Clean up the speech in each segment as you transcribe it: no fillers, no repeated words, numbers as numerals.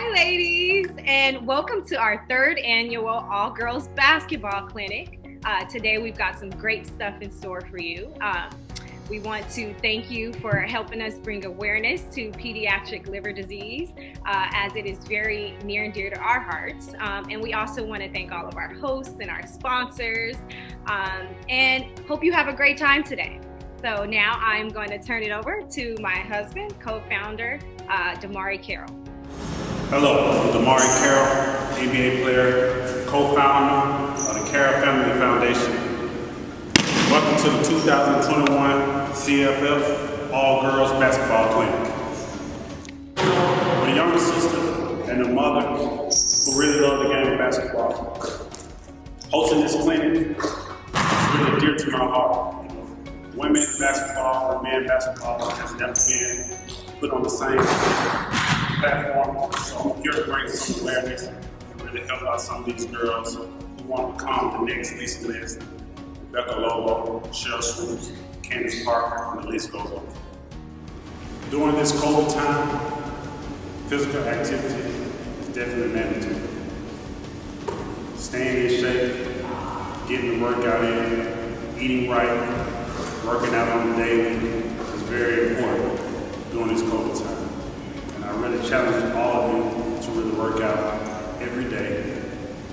Hi, ladies, and welcome to our third annual All-Girls Basketball Clinic. Today, we've got some great stuff in store for you. We want to thank you for helping us bring awareness to pediatric liver disease, as it is very near and dear to our hearts. And we also want to thank all of our hosts and our sponsors, and hope you have a great time today. So now I'm going to turn it over to my husband, co-founder, DeMarre Carroll. Hello, I'm DeMarre Carroll, NBA player, co-founder of the Carroll Family Foundation. Welcome to the 2021 CFF All-Girls Basketball Clinic. My younger sister and a mother who really love the game of basketball. Hosting this clinic is really dear to my heart. Women's basketball and men's basketball has never been put on the same platform, so I'm here to bring some awareness and really help out some of these girls who want to become the next Lisa Liz, Rebecca Lobo, Cheryl Swoops, Candace Parker, and the list goes on. During this COVID time, physical activity is definitely mandatory. Staying in shape, getting the workout in, eating right, working out on the daily is very important during this COVID time. And I really challenge all of you to really work out every day,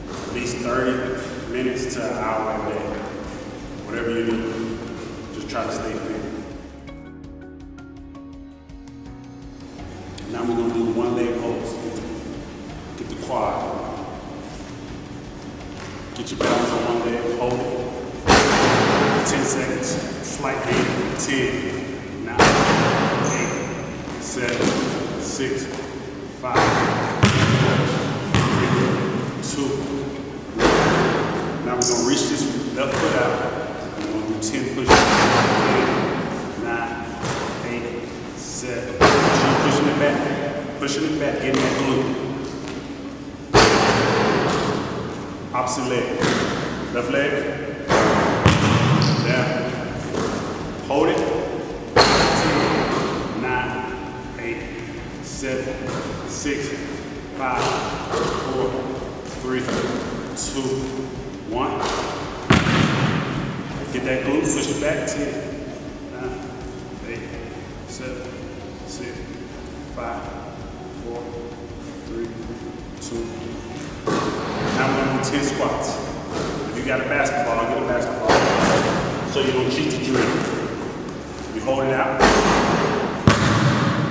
at least 30 minutes to an hour a day. Whatever you do, just try to stay fit. Now we're going to do one leg holds. Get the quad. Get your balance on one leg, hold it. 10 seconds, slight angle, 10, 9, 8, 7, 6, 5, 4, 3, 2, 1. Now we're going to reach this left foot out. We're going to do 10 push-ups. 8, 9, 8, 7. Pushing it back. Pushing it back, getting that glute. Opposite leg. Left leg. Down. Hold it. 10, 9, 8, 7, 6, 5, 4, 3, 2, 1. Get that glute, push it back. 10, 9, 8, 7, 6, 5, 4, 3, 2. Now we're going to do 10 squats. If you got a basketball, get a basketball. So you don't cheat the drill. You hold it out,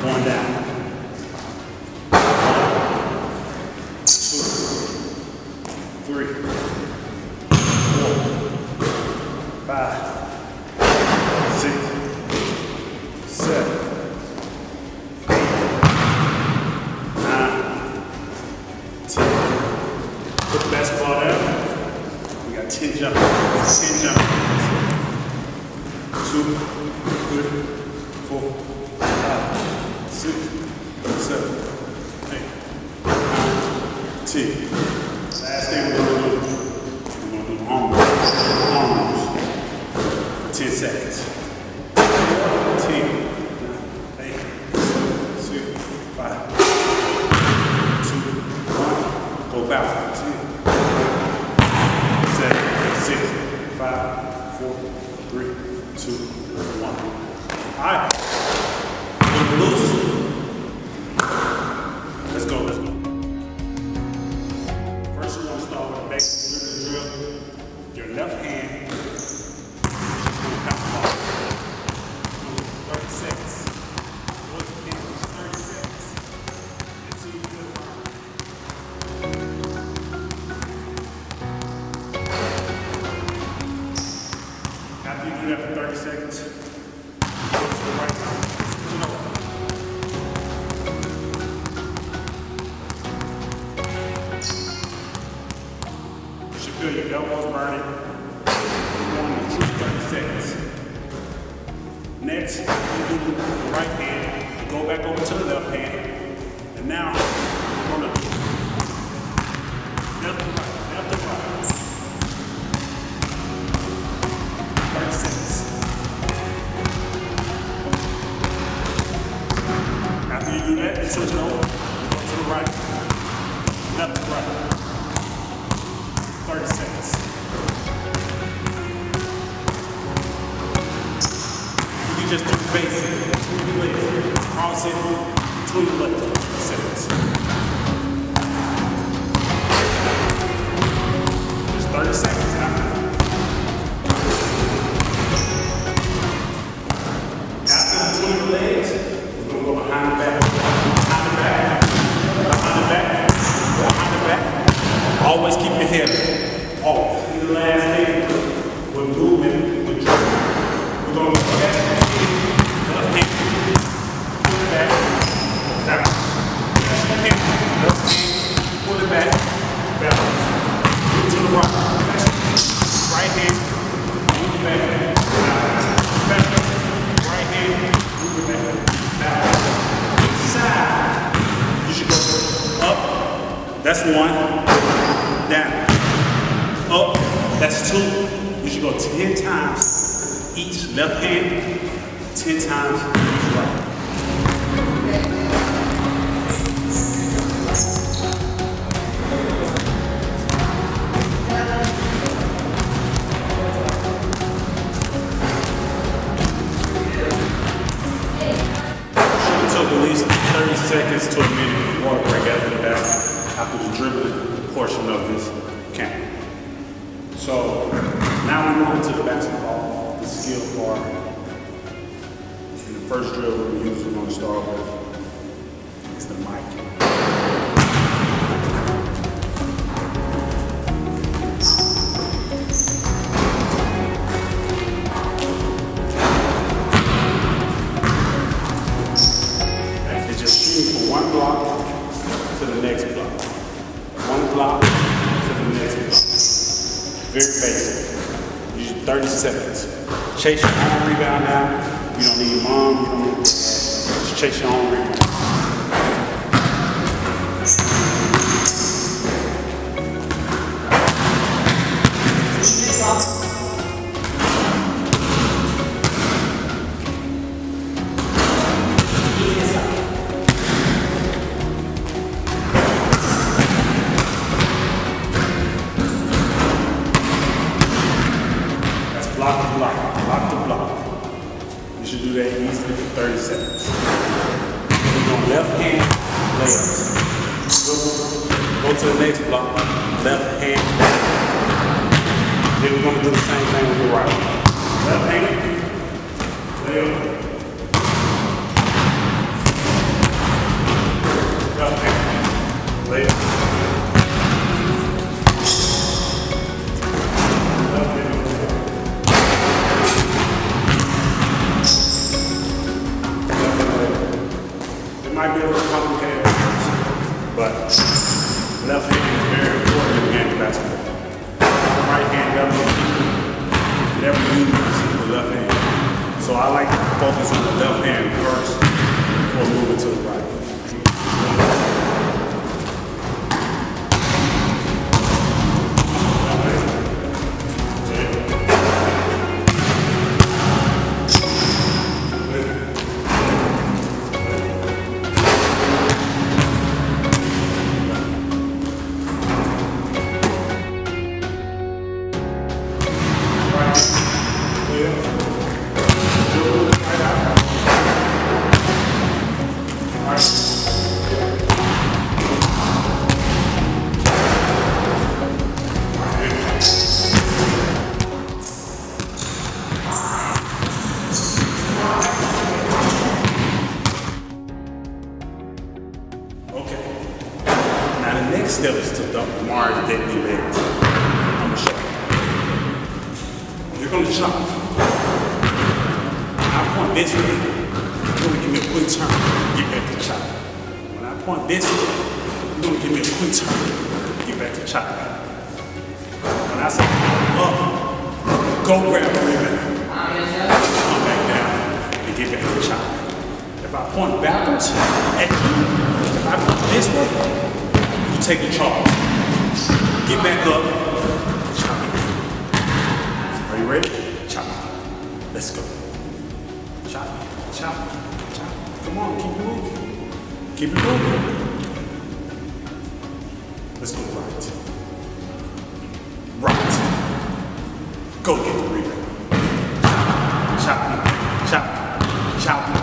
going down. 1, 2, 3, 4, 5, 6, 7, 8, 9, 10. Put the basketball down. We got 10 jumps. 10 jumps. 2, 3, 4, 5, 6, 7, 8, 9, 10. Last thing we're going to do arm moves for 10 seconds. 10, 8, 7, 6, 5, 2, 1. Go back. 10, 7, 6, 5, 4, 3, 2, 1. All right. Loose. Let's go. First, you're going to start with the basic drill. Your left hand is going to count the ball. 30 seconds. Once again, 30 seconds. Until you feel it. After you do that for 30 seconds, go to the right side. You should feel your elbows burning. You're going to 30 seconds. Next, you do the right hand, go back over to the left hand, and now we're going to left to right, left to right. 30 seconds. After you do that, you switch it over, go to the right. left to right. 30 seconds. You can just do the basic. Between your legs. Cross it, between your legs. 30 seconds. Just 30 seconds now. After between your legs, we're going to go behind the back. Behind the back. Behind the back. Behind the back. Always keep your head off. In the last thing, we're moving, we're dropping. We're going to go back, left hand, pull it back, down. Left hand, pull it back, balance. Move to the right. Right hand, move it back, balance. Right hand, move it back, balance. Side. You should go up. That's one. Down. Up. That's two. You should go 10 times each left hand, 10 times each right. Should took at least 30 seconds to a minute water break after that, after the dribbling portion of this camp. So now we move to the basketball, the skill part. And the first drill we're usually going to start with is the mic. It's just shooting from one block to the next block. One block to the next block. Very basic. Usually 30 seconds. Chase your own rebound now. You don't need mom, you don't need dad. Just chase your own rebound. Block to block, block to block. You should do that easily for 30 seconds. We're going left hand, layups. Go to the next block, left hand, then we're going to do the same thing with the right. Left hand, layup. Left hand, layup. Might be a little complicated, but left hand is very important in the game of basketball. Right hand never uses the left hand. So I like to focus on the left hand first before moving to the right. Next step is to dump DeMarre's deadly legs. I'm going to show you. You're going to jump. When I point this way, you're going to give me a quick turn, get back to chop. When I point this way, you're going to give me a quick turn, get back to chop. When I say up, go grab the rebound. Come back down and get back to chop. If I point backwards at you, if I point this way, you take the charge. Get back up. Chop. Are you ready? Chop. Let's go. Chop. Chop. Chop. Come on, keep it moving. Keep it moving. Let's go right. Right. Go get the rebound. Chop it. Chop it. Chop it.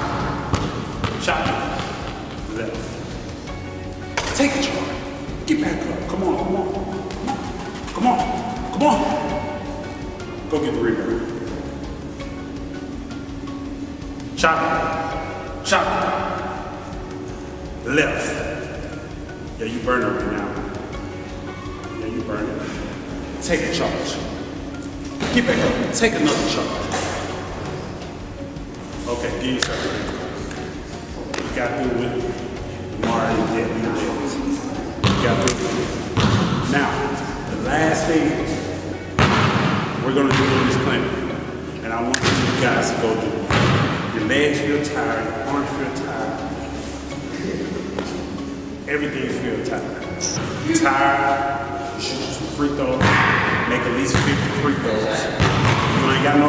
Chop it. Left. Take a charge. Get back up. Come on, come on. Come on. Come on. Go get the rebound. Chop it. Chop it. Left. Yeah, you burn it right now. Yeah, you burn it. Take a charge. Get back up. Take another charge. Okay, give yourself a break. You got through with DeMarre and Debbie and Davis. You got through with it. Now, the last thing we're going to do in this clinic, and I want you guys to go do it. Your legs feel tired, your arms feel tired. Everything feels tired. Tired, you shoot some free throws, make at least 50 free throws. You ain't got no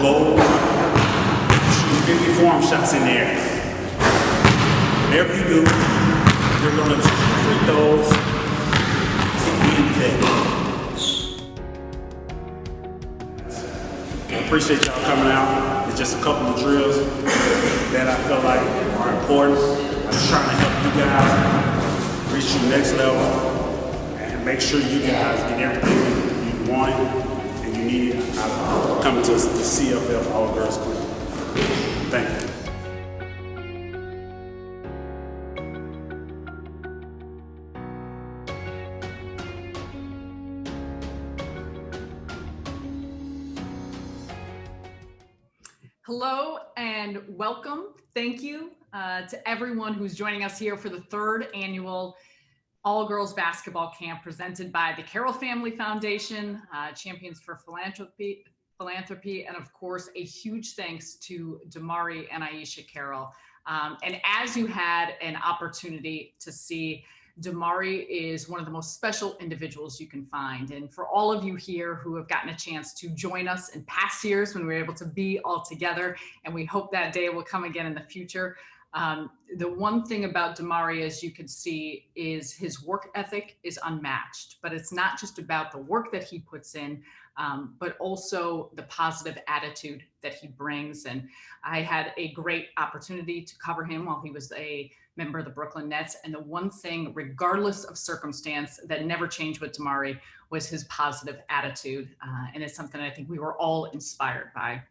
goal, shoot 50 form shots in there. Whatever you do, you're gonna shoot free throws to win the day. I appreciate y'all coming out. It's just a couple of drills that I feel like are important. I'm trying to help you guys reach your next level and make sure you guys get everything you want and you need out of coming to the CFF All Girls Club. Thank you. Hello and welcome. Thank you to everyone who's joining us here for the third annual All-Girls Basketball Camp presented by the Carroll Family Foundation, Champions for Philanthropy, and of course, a huge thanks to DeMarre and Aisha Carroll. And as you had an opportunity to see, DeMarre is one of the most special individuals you can find. And for all of you here who have gotten a chance to join us in past years when we were able to be all together, and we hope that day will come again in the future, the one thing about DeMarre, as you can see, is his work ethic is unmatched. But it's not just about the work that he puts in, but also the positive attitude that he brings. And I had a great opportunity to cover him while he was a member of the Brooklyn Nets. And the one thing, regardless of circumstance, that never changed with DeMarre was his positive attitude. And it's something I think we were all inspired by.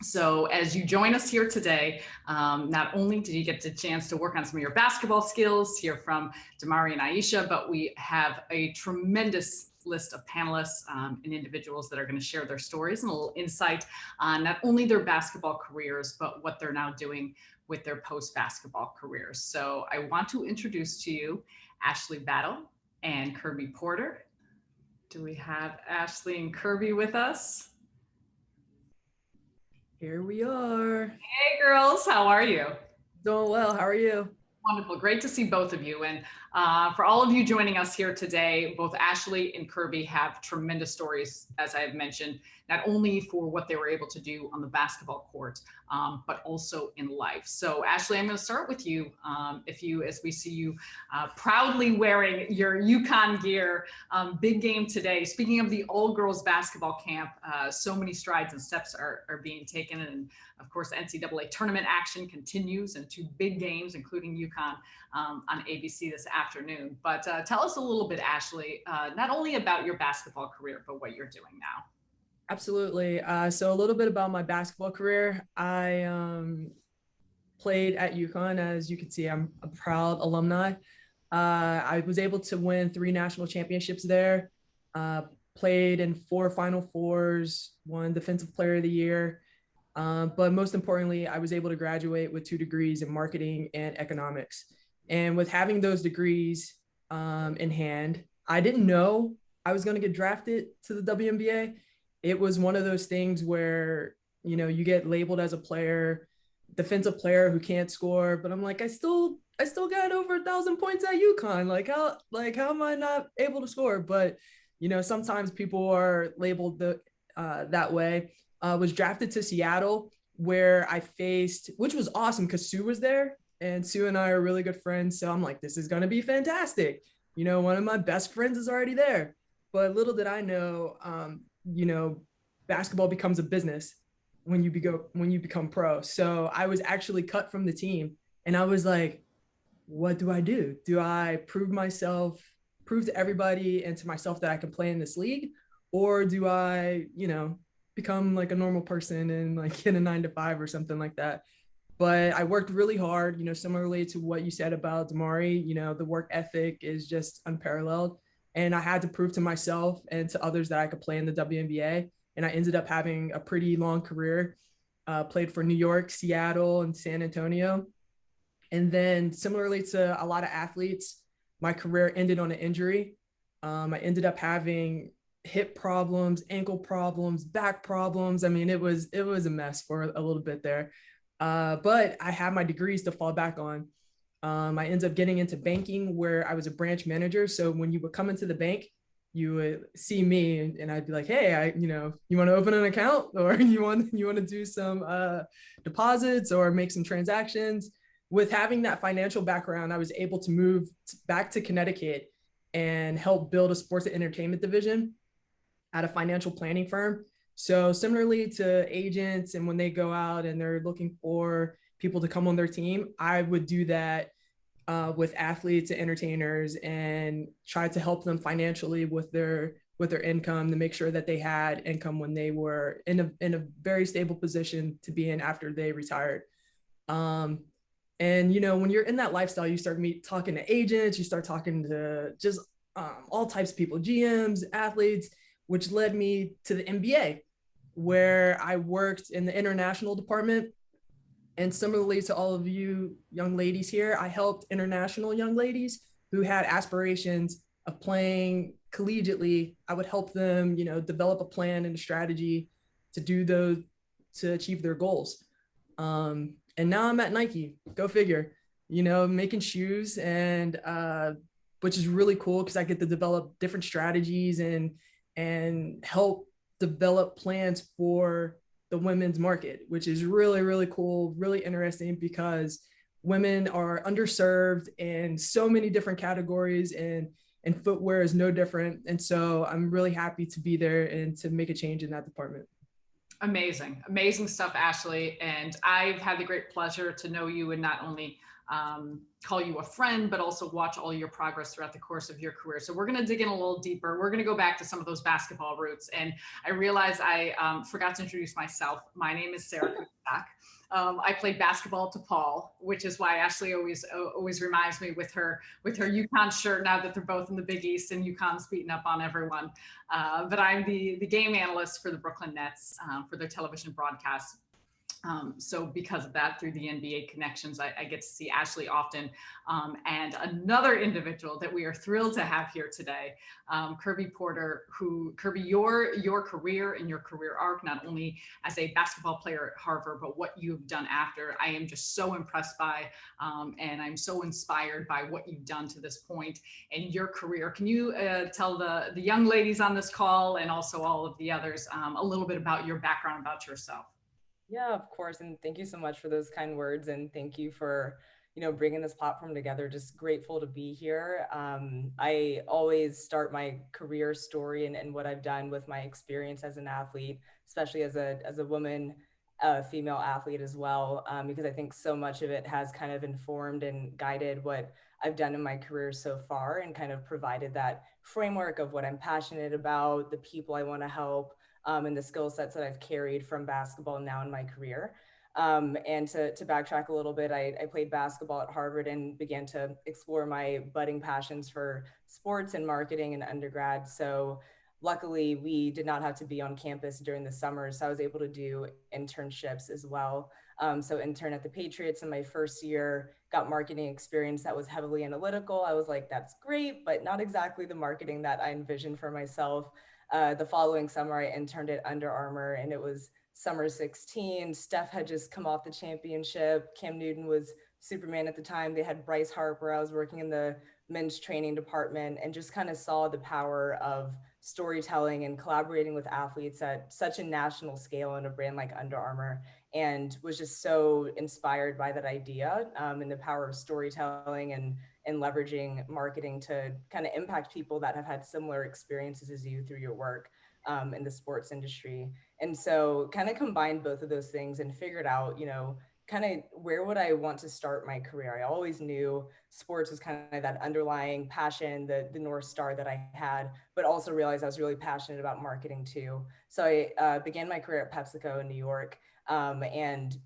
So as you join us here today, not only did you get the chance to work on some of your basketball skills, hear from DeMarre and Aisha, but we have a tremendous list of panelists and individuals that are going to share their stories and a little insight on not only their basketball careers, but what they're now doing with their post-basketball careers. So I want to introduce to you Ashley Battle and Kirby Porter. Do we have Ashley and Kirby with us? Here we are. Hey girls, how are you? Doing well, how are you? Wonderful, great to see both of you. And for all of you joining us here today, both Ashley and Kirby have tremendous stories, as I have mentioned, not only for what they were able to do on the basketball court, but also in life. So Ashley, I'm going to start with you. As we see you proudly wearing your UConn gear, big game today. Speaking of the all-girls basketball camp, so many strides and steps are being taken. And of course, NCAA tournament action continues and two big games, including UConn on ABC this afternoon. But tell us a little bit, Ashley, not only about your basketball career, but what you're doing now. Absolutely. So a little bit about my basketball career. I played at UConn. As you can see, I'm a proud alumni. I was able to win 3 national championships there, played in 4 Final Fours, won Defensive Player of the Year. But most importantly, I was able to graduate with 2 degrees in marketing and economics. And with having those degrees in hand, I didn't know I was going to get drafted to the WNBA. It was one of those things where, you know, you get labeled as a player, defensive player who can't score, but I'm like, I still got over 1,000 points at UConn. How am I not able to score? But, you know, sometimes people are labeled that way. Was drafted to Seattle, where I faced, which was awesome because Sue was there, and Sue and I are really good friends. So I'm like, this is going to be fantastic. one of my best friends is already there. But little did I know, basketball becomes a business when you become pro. So I was actually cut from the team, and I was like, what do I do? Do I prove to everybody and to myself that I can play in this league? Or do I, become like a normal person and like get a 9 to 5 or something like that? But I worked really hard, similarly to what you said about DeMarre, the work ethic is just unparalleled. And I had to prove to myself and to others that I could play in the WNBA. And I ended up having a pretty long career, played for New York, Seattle, and San Antonio. And then similarly to a lot of athletes, my career ended on an injury. I ended up having hip problems, ankle problems, back problems. I mean, it was a mess for a little bit there. But I had my degrees to fall back on. I ended up getting into banking where I was a branch manager. So when you would come into the bank, you would see me and I'd be like, hey, you want to open an account, or you want to do some deposits or make some transactions. With having that financial background, I was able to move back to Connecticut and help build a sports and entertainment division at a financial planning firm. So similarly to agents, and when they go out and they're looking for people to come on their team, I would do that with athletes and entertainers and try to help them financially with their income, to make sure that they had income when they were in a very stable position to be in after they retired. And when you're in that lifestyle, you start talking to agents, you start talking to just all types of people, GMs, athletes, which led me to the NBA, where I worked in the international department. And similarly to all of you young ladies here, I helped international young ladies who had aspirations of playing collegiately. I would help them, develop a plan and a strategy to achieve their goals. And now I'm at Nike, go figure, making shoes, and which is really cool because I get to develop different strategies and help develop plans for the women's market, which is really, really cool, really interesting, because women are underserved in so many different categories, and footwear is no different. And so I'm really happy to be there and to make a change in that department. Amazing stuff, Ashley. And I've had the great pleasure to know you and not only call you a friend, but also watch all your progress throughout the course of your career. So we're going to dig in a little deeper. We're going to go back to some of those basketball roots. And I realized I forgot to introduce myself. My name is Sarah Kustok. I played basketball at DePaul, which is why Ashley always reminds me with her UConn shirt, now that they're both in the Big East and UConn's beating up on everyone. But I'm the game analyst for the Brooklyn Nets for their television broadcast. So because of that, through the NBA connections, I get to see Ashley often. And another individual that we are thrilled to have here today, Kirby Porter, Kirby, your career and your career arc, not only as a basketball player at Harvard, but what you've done after, I am just so impressed by, and I'm so inspired by what you've done to this point in your career. Can you tell the young ladies on this call, and also all of the others, a little bit about your background, about yourself? Yeah, of course. And thank you so much for those kind words. And thank you for, bringing this platform together. Just grateful to be here. I always start my career story and what I've done with my experience as an athlete, especially as a woman, female athlete as well, because I think so much of it has kind of informed and guided what I've done in my career so far, and kind of provided that framework of what I'm passionate about, the people I want to help, and the skill sets that I've carried from basketball now in my career. And to backtrack a little bit, I played basketball at Harvard and began to explore my budding passions for sports and marketing in undergrad. So luckily, we did not have to be on campus during the summer, so I was able to do internships as well. So intern at the Patriots in my first year, got marketing experience that was heavily analytical. I was like, that's great, but not exactly the marketing that I envisioned for myself. The following summer, I interned at Under Armour, and it was summer 16. Steph had just come off the championship. Cam Newton was Superman at the time. They had Bryce Harper. I was working in the men's training department, and just kind of saw the power of storytelling and collaborating with athletes at such a national scale in a brand like Under Armour. and was just so inspired by that idea and the power of storytelling and leveraging marketing to kind of impact people that have had similar experiences as you through your work in the sports industry. And so kind of combined both of those things and figured out, kind of where would I want to start my career? I always knew sports was kind of that underlying passion, the North Star that I had, but also realized I was really passionate about marketing too. So I began my career at PepsiCo in New York, and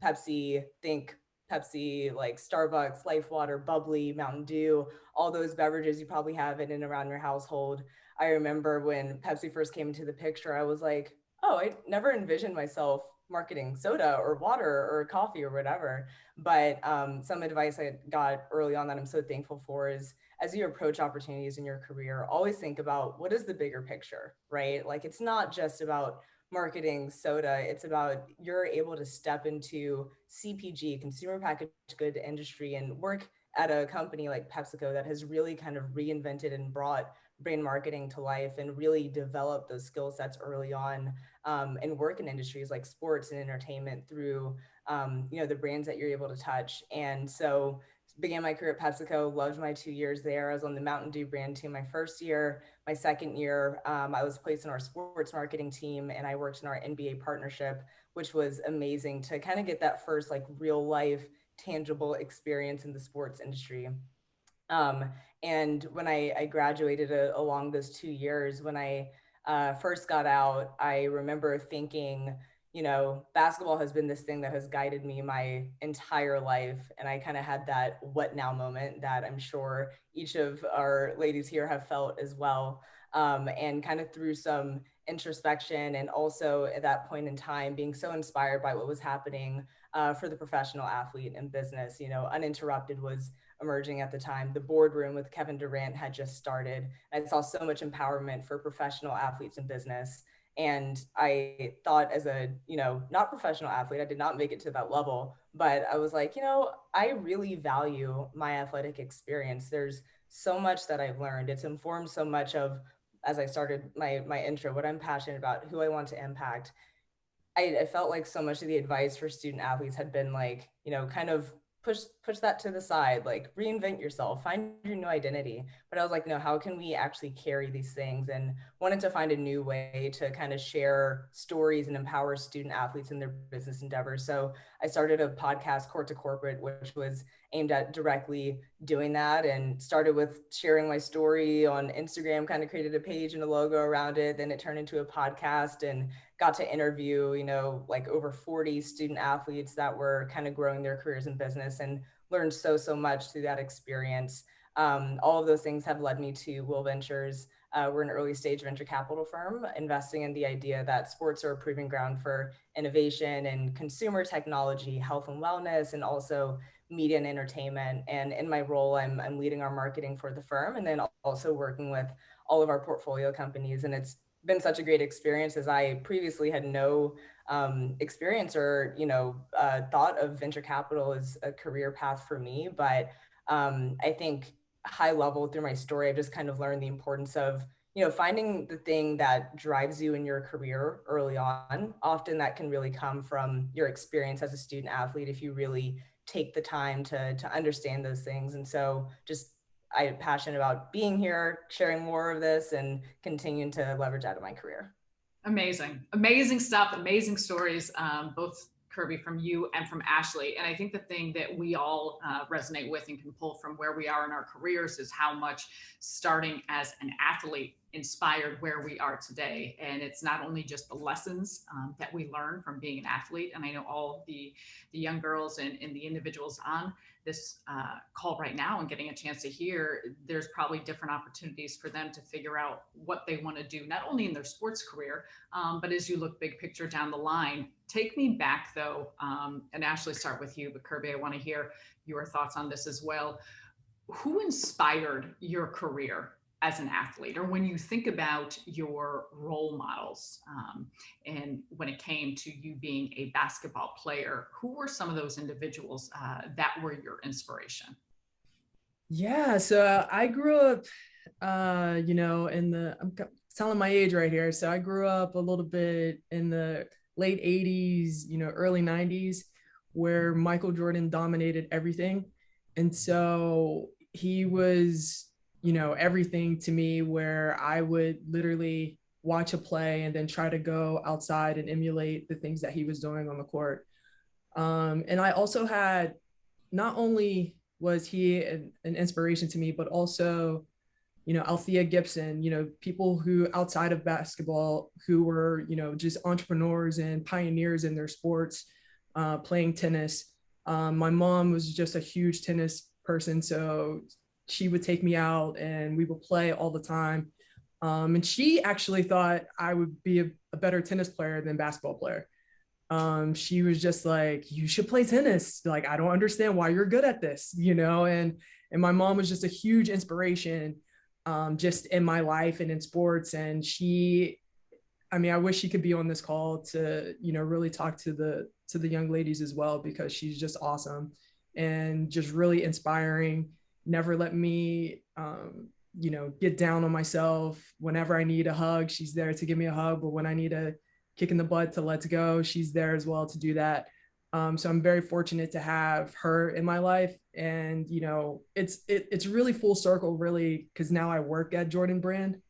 think Pepsi, like Starbucks, Life Water, Bubbly, Mountain Dew, all those beverages you probably have in and around your household. I remember when Pepsi first came into the picture, I was like, oh, I never envisioned myself marketing soda or water or coffee or whatever. But some advice I got early on that I'm so thankful for is, as you approach opportunities in your career, always think about what is the bigger picture, right? Like, it's not just about marketing soda. It's about you're able to step into CPG, consumer packaged good industry, and work at a company like PepsiCo that has really kind of reinvented and brought brand marketing to life and really developed those skill sets early on, and work in industries like sports and entertainment through the brands that you're able to touch. And so began my career at PepsiCo, loved my 2 years there. I was on the Mountain Dew brand team my first year. My second year, I was placed in our sports marketing team, and I worked in our NBA partnership, which was amazing to kind of get that first like real life tangible experience in the sports industry. And when I graduated along those 2 years, when I first got out, I remember thinking, basketball has been this thing that has guided me my entire life. And I kind of had that what now moment that I'm sure each of our ladies here have felt as well. And kind of through some introspection, and also at that point in time, being so inspired by what was happening for the professional athlete in business. Uninterrupted was emerging at the time. The boardroom with Kevin Durant had just started. I saw so much empowerment for professional athletes in business. And I thought, as a, not professional athlete, I did not make it to that level, but I was like, I really value my athletic experience. There's so much that I've learned. It's informed so much of, as I started my intro, what I'm passionate about, who I want to impact. I felt like so much of the advice for student athletes had been like, kind of push that to the side, like reinvent yourself, find your new identity. But I was like, no, how can we actually carry these things? And wanted to find a new way to kind of share stories and empower student athletes in their business endeavors. So I started a podcast, Court to Corporate, which was aimed at directly doing that, and started with sharing my story on Instagram, kind of created a page and a logo around it. Then it turned into a podcast, and got to interview, like over 40 student athletes that were kind of growing their careers in business, and learned so much through that experience. All of those things have led me to Will Ventures. We're an early stage venture capital firm investing in the idea that sports are a proving ground for innovation and consumer technology, health and wellness, and also media and entertainment. And in my role, I'm leading our marketing for the firm, and then also working with all of our portfolio companies. And it's been such a great experience, as I previously had no experience or thought of venture capital as a career path for me. But I think high level through my story, I've just kind of learned the importance of finding the thing that drives you in your career early on. Often that can really come from your experience as a student athlete if you really take the time to understand those things. And so I'm passionate about being here, sharing more of this, and continuing to leverage out of my career. Amazing stuff, amazing stories, both Kirby, from you and from Ashley. And I think the thing that we all resonate with and can pull from where we are in our careers is how much starting as an athlete inspired where we are today. And it's not only just the lessons that we learn from being an athlete. And I know all the young girls and the individuals on this call right now and getting a chance to hear, there's probably different opportunities for them to figure out what they want to do, not only in their sports career, but as you look big picture down the line. Take me back though, and Ashley, start with you, but Kirby, I want to hear your thoughts on this as well. Who inspired your career as an athlete, or when you think about your role models, and when it came to you being a basketball player, who were some of those individuals that were your inspiration? Yeah, so I grew up, I'm telling my age right here. So I grew up a little bit in the late 80s, early 90s, where Michael Jordan dominated everything. And so he was, everything to me, where I would literally watch a play and then try to go outside and emulate the things that he was doing on the court. And I also had, not only was he an inspiration to me, but also, Althea Gibson, people who outside of basketball who were, just entrepreneurs and pioneers in their sports, playing tennis. My mom was just a huge tennis person, so she would take me out and we would play all the time. And she actually thought I would be a better tennis player than basketball player. She was just like, you should play tennis. Like, I don't understand why you're good at this, and my mom was just a huge inspiration, just in my life and in sports. And I wish she could be on this call to, really talk to the young ladies as well, because she's just awesome and just really inspiring. Never let me, get down on myself. Whenever I need a hug, she's there to give me a hug. But when I need a kick in the butt to let's go, she's there as well to do that. So I'm very fortunate to have her in my life. And, it's really full circle, really, because now I work at Jordan Brand.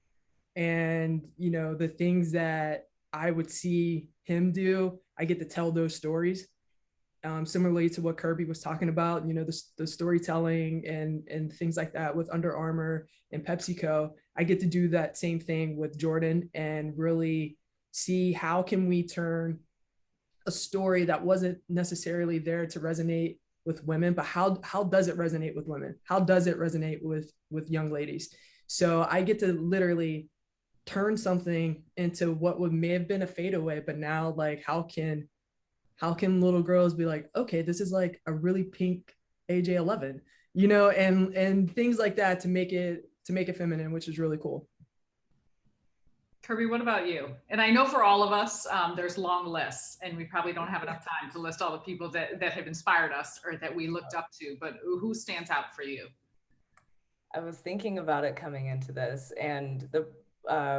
And, the things that I would see him do, I get to tell those stories. Similarly to what Kirby was talking about, the storytelling and things like that with Under Armour and PepsiCo. I get to do that same thing with Jordan and really see how can we turn a story that wasn't necessarily there to resonate with women, but how does it resonate with women? How does it resonate with young ladies? So I get to literally turn something into what may have been a fadeaway, but now, like, how can little girls be like, okay, this is like a really pink AJ11, and things like that to make it feminine, which is really cool. Kirby, what about you? And I know for all of us, there's long lists, and we probably don't have enough time to list all the people that have inspired us or that we looked up to, but who stands out for you? I was thinking about it coming into this, and the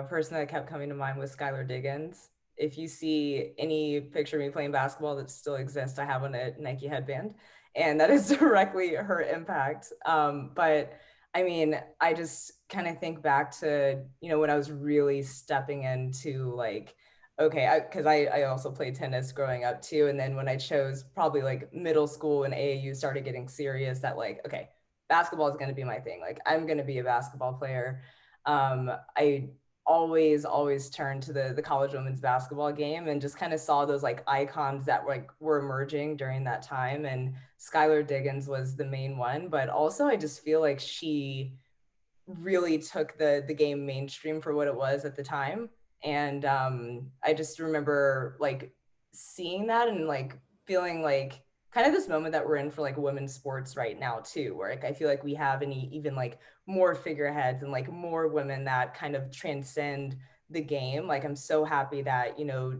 person that kept coming to mind was Skylar Diggins. If you see any picture of me playing basketball that still exists, I have on a Nike headband, and that is directly her impact. But I mean, I just kind of think back to, when I was really stepping into like, okay, because I also played tennis growing up too. And then when I chose probably like middle school and AAU started getting serious, that like, okay, basketball is going to be my thing. Like, I'm going to be a basketball player. I always turned to the college women's basketball game and just kind of saw those like icons that were emerging during that time. And Skylar Diggins was the main one, but also I just feel like she really took the game mainstream for what it was at the time. And I just remember like seeing that and like feeling like kind of this moment that we're in for like women's sports right now too, where like I feel like we have even like more figureheads and like more women that kind of transcend the game. Like, I'm so happy that,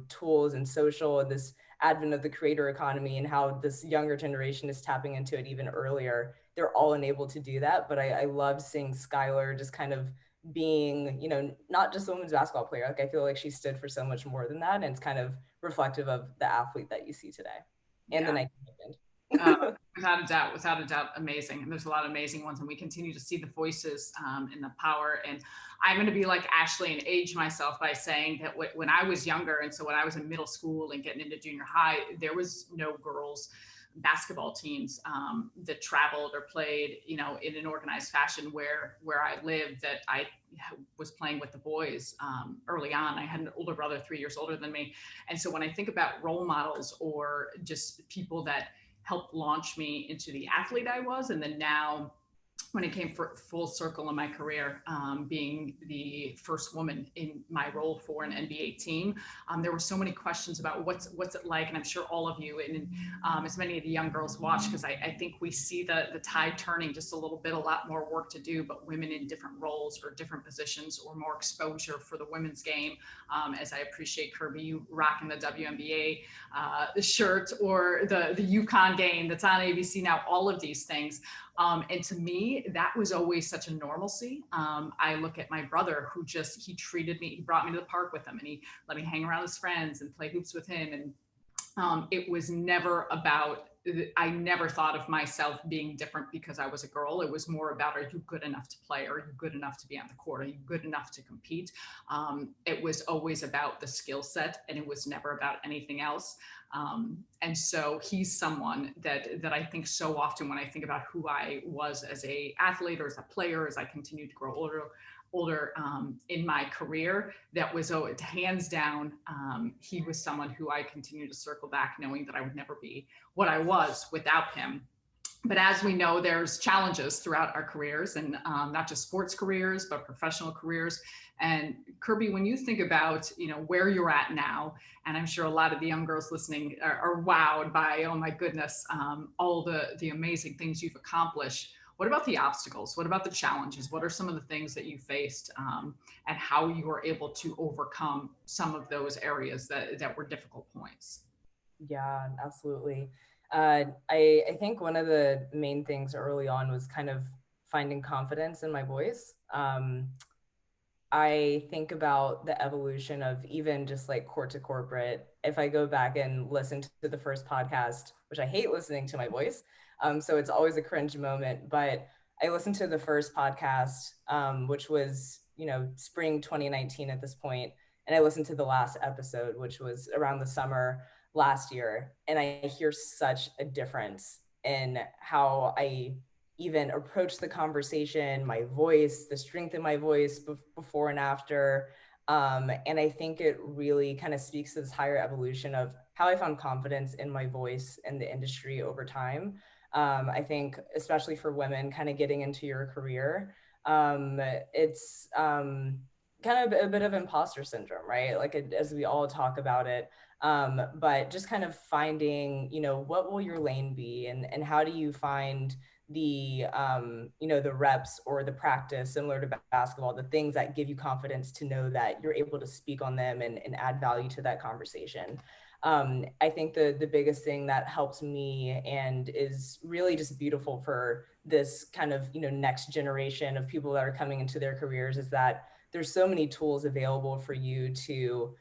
tools and social and this advent of the creator economy and how this younger generation is tapping into it even earlier, they're all enabled to do that. But I love seeing Skylar just kind of being, not just a women's basketball player. Like, I feel like she stood for so much more than that. And it's kind of reflective of the athlete that you see today and the Nike brand. Without a doubt, amazing. And there's a lot of amazing ones, and we continue to see the voices and the power. And I'm going to be like Ashley and age myself by saying that when I was younger, and so when I was in middle school and getting into junior high, there was no girls basketball teams that traveled or played, in an organized fashion where I lived, that I was playing with the boys early on. I had an older brother, 3 years older than me. And so when I think about role models or just people that helped launch me into the athlete I was, and then now when it came for full circle in my career, being the first woman in my role for an NBA team, there were so many questions about what's it like, and I'm sure all of you and as many of the young girls watch, because I think we see the tide turning just a little bit, a lot more work to do, but women in different roles or different positions or more exposure for the women's game. As I appreciate, Kirby, you rocking the WNBA the shirt or the UConn game that's on ABC now, all of these things. And to me, that was always such a normalcy. I look at my brother who he treated me, he brought me to the park with him and he let me hang around his friends and play hoops with him. And it was never about, I never thought of myself being different because I was a girl. It was more about, are you good enough to play? Are you good enough to be on the court? Are you good enough to compete? It was always about the skill set, and it was never about anything else. And so he's someone that I think so often when I think about who I was as a athlete or as a player, as I continued to grow older in my career, that was hands down, he was someone who I continue to circle back knowing that I would never be what I was without him. But as we know, there's challenges throughout our careers, and not just sports careers, but professional careers. And Kirby, when you think about, where you're at now, and I'm sure a lot of the young girls listening are wowed by, oh my goodness, all the amazing things you've accomplished. What about the obstacles? What about the challenges? What are some of the things that you faced, and how you were able to overcome some of those areas that were difficult points? Yeah, absolutely. I think one of the main things early on was kind of finding confidence in my voice. I think about the evolution of even just like court to corporate. If I go back and listen to the first podcast, which I hate listening to my voice, so it's always a cringe moment, but I listened to the first podcast, which was, spring 2019 at this point, and I listened to the last episode, which was around the summer last year, and I hear such a difference in how I even approach the conversation, my voice, the strength in my voice before and after. And I think it really kind of speaks to this higher evolution of how I found confidence in my voice in the industry over time. I think especially for women kind of getting into your career, it's kind of a bit of imposter syndrome, right? Like as we all talk about it. But just kind of finding, what will your lane be, and how do you find the the reps or the practice similar to basketball, the things that give you confidence to know that you're able to speak on them and add value to that conversation. I think the biggest thing that helps me and is really just beautiful for this kind of next generation of people that are coming into their careers is that there's so many tools available for you to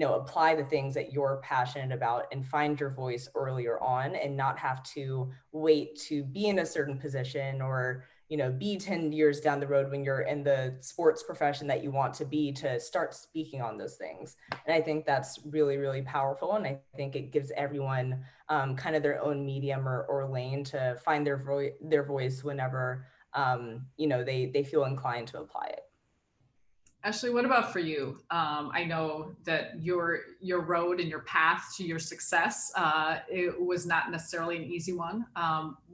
apply the things that you're passionate about and find your voice earlier on, and not have to wait to be in a certain position or, be 10 years down the road when you're in the sports profession that you want to be, to start speaking on those things. And I think that's really, really powerful. And I think it gives everyone kind of their own medium or lane to find their voice whenever, they feel inclined to apply it. Ashley, what about for you? I know that your road and your path to your success, it was not necessarily an easy one.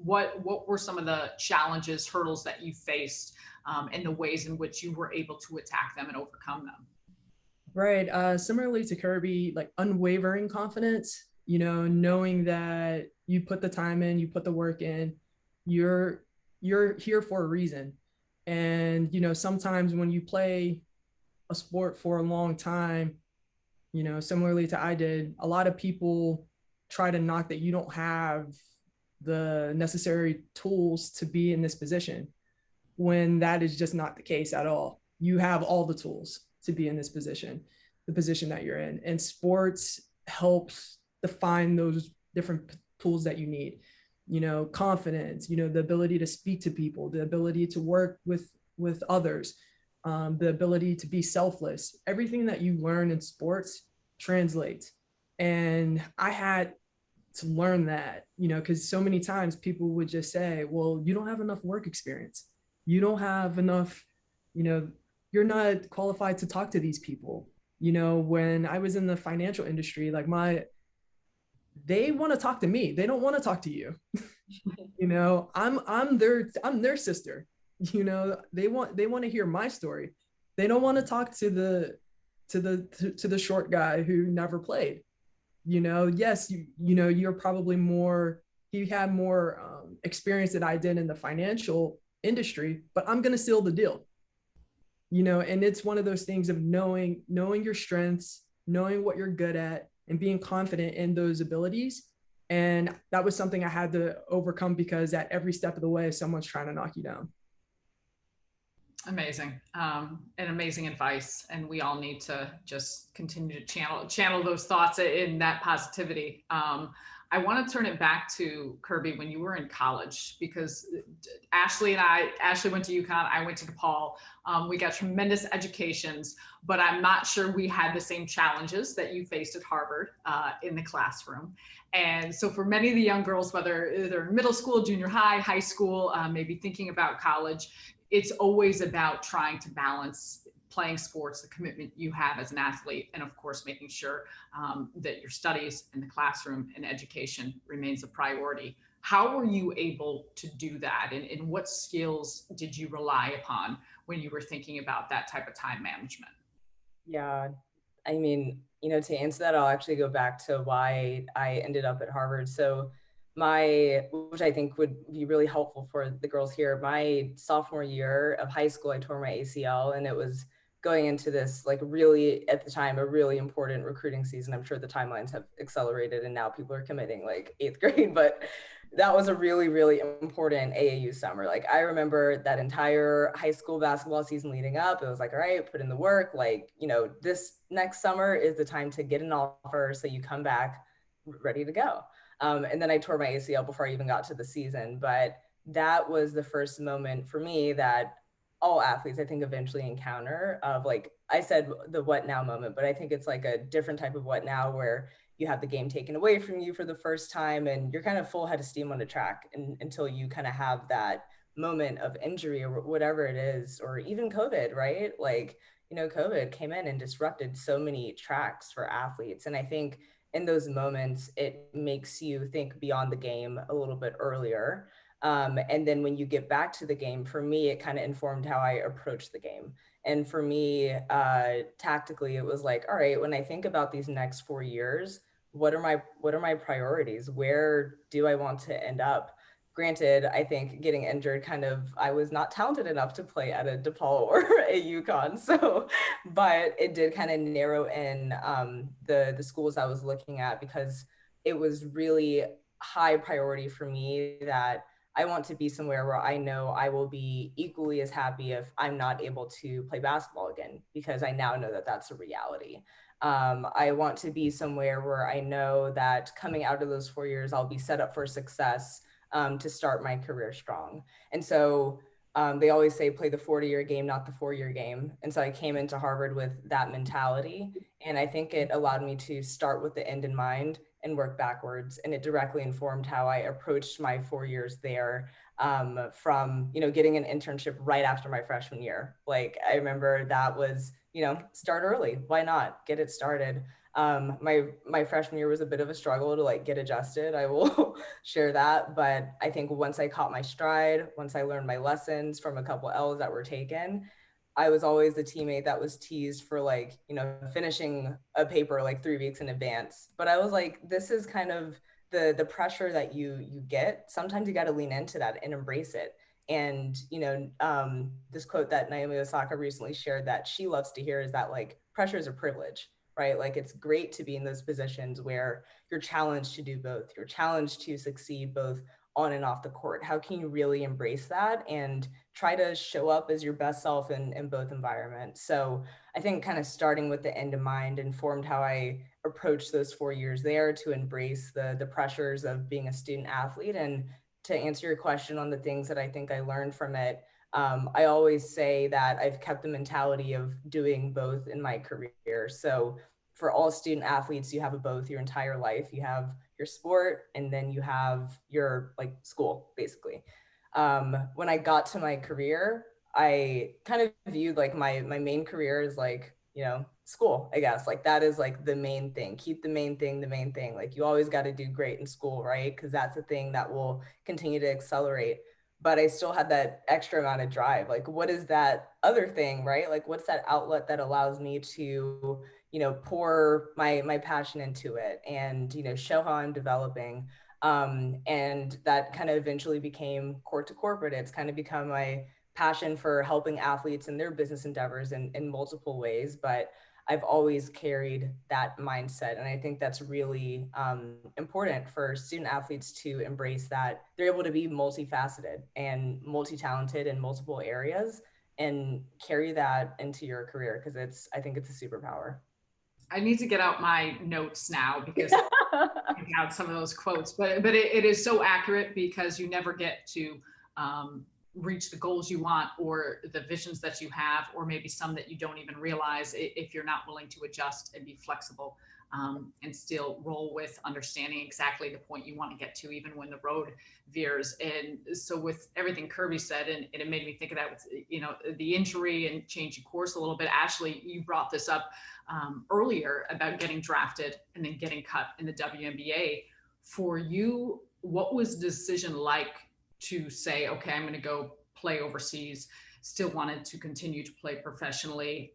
What were some of the challenges, hurdles that you faced, and the ways in which you were able to attack them and overcome them? Right. Similarly to Kirby, like unwavering confidence, knowing that you put the time in, you put the work in, you're here for a reason. And, sometimes when you play a sport for a long time, similarly to I did, a lot of people try to knock that you don't have the necessary tools to be in this position, when that is just not the case at all. You have all the tools to be in this position, the position that you're in. And sports helps define those different tools that you need. Confidence, the ability to speak to people, the ability to work with others, the ability to be selfless. Everything that you learn in sports translates. And I had to learn that, because so many times people would just say, well, you don't have enough work experience. You don't have enough, you're not qualified to talk to these people. When I was in the financial industry, like they want to talk to me. They don't want to talk to you. I'm their sister. They want to hear my story. They don't want to talk to the short guy who never played. Yes, you're probably you had more experience than I did in the financial industry, but I'm going to seal the deal. And it's one of those things of knowing your strengths, knowing what you're good at, and being confident in those abilities, And that was something I had to overcome because at every step of the way, someone's trying to knock you down. Amazing. And amazing advice. And we all need to just continue to channel those thoughts in that positivity. I want to turn it back to Kirby when you were in college, because Ashley went to UConn, I went to DePaul. We got tremendous educations, but I'm not sure we had the same challenges that you faced at Harvard in the classroom. And so for many of the young girls, whether they're in middle school, junior high, high school, maybe thinking about college, it's always about trying to balance playing sports, the commitment you have as an athlete, and of course, making sure that your studies in the classroom and education remains a priority. How were you able to do that? And what skills did you rely upon when you were thinking about that type of time management? Yeah, I mean, to answer that, I'll actually go back to why I ended up at Harvard. So which I think would be really helpful for the girls here, my sophomore year of high school, I tore my ACL, and it was going into this, like, really, at the time, a really important recruiting season. I'm sure the timelines have accelerated and now people are committing like 8th grade, but that was a really, really important AAU summer. Like, I remember that entire high school basketball season leading up, it was like, all right, put in the work. Like, this next summer is the time to get an offer so you come back ready to go. And then I tore my ACL before I even got to the season. But that was the first moment for me that all athletes, I think, eventually encounter of, like, I said, the what now moment, but I think it's like a different type of what now, where you have the game taken away from you for the first time and you're kind of full head of steam on the track until you kind of have that moment of injury or whatever it is, or even COVID, right? Like, COVID came in and disrupted so many tracks for athletes. And I think in those moments, it makes you think beyond the game a little bit earlier. And then when you get back to the game, for me, it kind of informed how I approached the game. And for me, tactically, it was like, all right, when I think about these next 4 years, what are my priorities? Where do I want to end up? Granted, I think getting injured I was not talented enough to play at a DePaul or a UConn. So, but it did kind of narrow in the schools I was looking at, because it was really high priority for me that I want to be somewhere where I know I will be equally as happy if I'm not able to play basketball again, because I now know that that's a reality. I want to be somewhere where I know that coming out of those 4 years, I'll be set up for success to start my career strong. And so they always say, play the 40-year game, not the 4-year game. And so I came into Harvard with that mentality. And I think it allowed me to start with the end in mind and work backwards. And it directly informed how I approached my 4 years there, from, getting an internship right after my freshman year. Like, I remember that was, start early. Why not? Get it started. My freshman year was a bit of a struggle to, like, get adjusted. I will share that. But I think once I caught my stride, once I learned my lessons from a couple L's that were taken, I was always the teammate that was teased for, like, finishing a paper like 3 weeks in advance. But I was like, this is kind of the pressure that you get. Sometimes you got to lean into that and embrace it. And, this quote that Naomi Osaka recently shared that she loves to hear is that, like, pressure is a privilege, right? Like, it's great to be in those positions where you're challenged to do both. You're challenged to succeed both on and off the court. How can you really embrace that and try to show up as your best self in both environments? So I think kind of starting with the end in mind informed how I approached those 4 years there to embrace the pressures of being a student athlete. And to answer your question on the things that I think I learned from it, I always say that I've kept the mentality of doing both in my career. So for all student athletes, you have a both your entire life. You have your sport, and then you have your, like, school, basically. When I got to my career, I kind of viewed, like, my main career as, like, school, I guess. Like, that is, like, the main thing. Keep the main thing. Like, you always got to do great in school, right? Because that's the thing that will continue to accelerate. But I still had that extra amount of drive. Like, what is that other thing, right? Like, what's that outlet that allows me to, pour my passion into it and, show how I'm developing. And that kind of eventually became court to corporate. It's kind of become my passion for helping athletes in their business endeavors in multiple ways. But I've always carried that mindset. And I think that's really important for student athletes to embrace, that they're able to be multifaceted and multi-talented in multiple areas and carry that into your career, because I think it's a superpower. I need to get out my notes now because I out some of those quotes, but it is so accurate, because you never get to reach the goals you want or the visions that you have, or maybe some that you don't even realize, if you're not willing to adjust and be flexible, and still roll with understanding exactly the point you want to get to, even when the road veers. And so with everything Kirby said, and it made me think of that with, the injury and changing course a little bit. Ashley, you brought this up earlier about getting drafted and then getting cut in the WNBA. For you, what was the decision like to say, okay, I'm going to go play overseas, still wanted to continue to play professionally?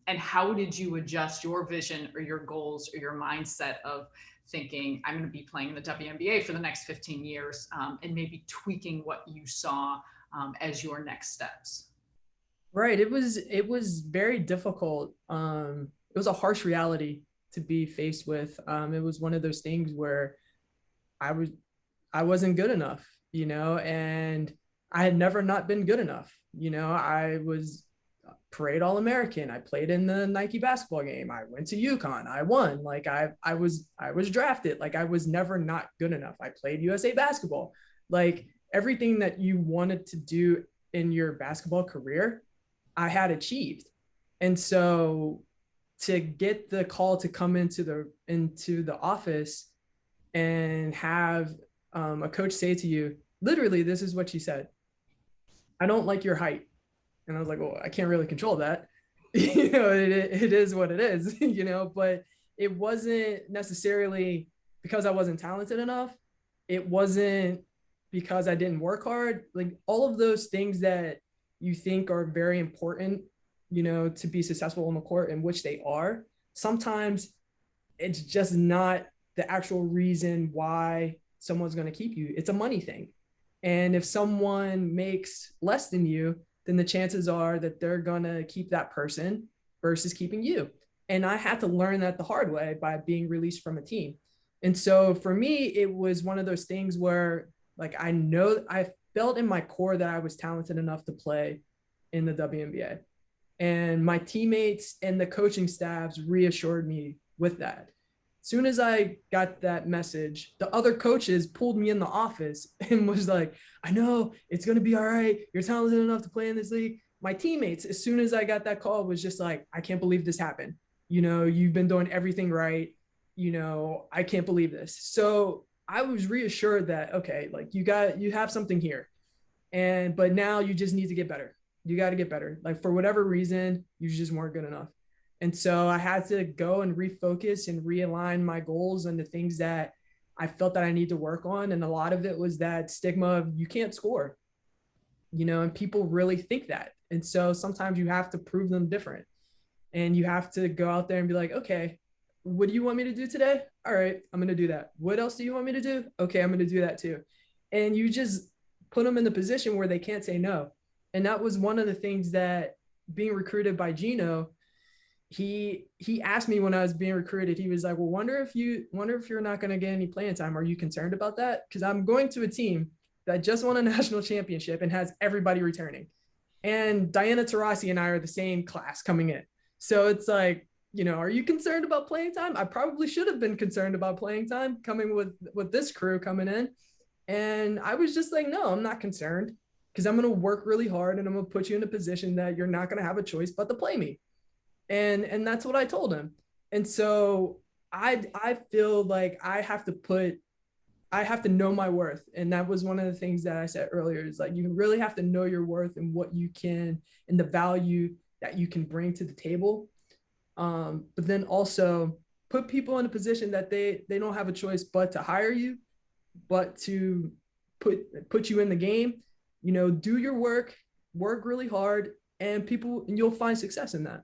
And how did you adjust your vision or your goals or your mindset of thinking, I'm going to be playing in the WNBA for the next 15 years, and maybe tweaking what you saw as your next steps? Right. It was very difficult. It was a harsh reality to be faced with. It was one of those things where I wasn't good enough, and I had never not been good enough. I was parade All-American. I played in the Nike basketball game. I went to UConn. I won. Like I was drafted. Like I was never not good enough. I played USA basketball. Like everything that you wanted to do in your basketball career, I had achieved. And so to get the call to come into the office and have a coach say to you, literally, this is what she said: I don't like your height. And I was like, well, I can't really control that. It is what it is, but it wasn't necessarily because I wasn't talented enough. It wasn't because I didn't work hard. Like all of those things that you think are very important, to be successful on the court, in which they are, sometimes it's just not the actual reason why someone's going to keep you. It's a money thing. And if someone makes less than you, then the chances are that they're going to keep that person versus keeping you. And I had to learn that the hard way by being released from a team. And so for me, it was one of those things where, like, I felt in my core that I was talented enough to play in the WNBA. And my teammates and the coaching staffs reassured me with that. As soon as I got that message, the other coaches pulled me in the office and was like, I know it's going to be all right. You're talented enough to play in this league. My teammates, as soon as I got that call, was just like, I can't believe this happened. You've been doing everything right. I can't believe this. So I was reassured that, okay, like you have something here. But now you just need to get better. You got to get better. Like for whatever reason, you just weren't good enough. And so I had to go and refocus and realign my goals and the things that I felt that I need to work on. And a lot of it was that stigma of you can't score, and people really think that. And so sometimes you have to prove them different, and you have to go out there and be like, okay, what do you want me to do today? All right, I'm going to do that. What else do you want me to do? Okay, I'm going to do that too. And you just put them in the position where they can't say no. And that was one of the things that being recruited by Gino, he asked me when I was being recruited, he was like, well, wonder if you're not going to get any playing time. Are you concerned about that? Because I'm going to a team that just won a national championship and has everybody returning. And Diana Taurasi and I are the same class coming in. So it's like, are you concerned about playing time? I probably should have been concerned about playing time coming with this crew coming in. And I was just like, no, I'm not concerned, because I'm going to work really hard and I'm going to put you in a position that you're not going to have a choice but to play me. And that's what I told him. And so I feel like I have to know my worth. And that was one of the things that I said earlier, is like, you really have to know your worth and what you can, and the value that you can bring to the table. But then also put people in a position that they don't have a choice but to hire you, but to put you in the game. Do your work really hard, and you'll find success in that.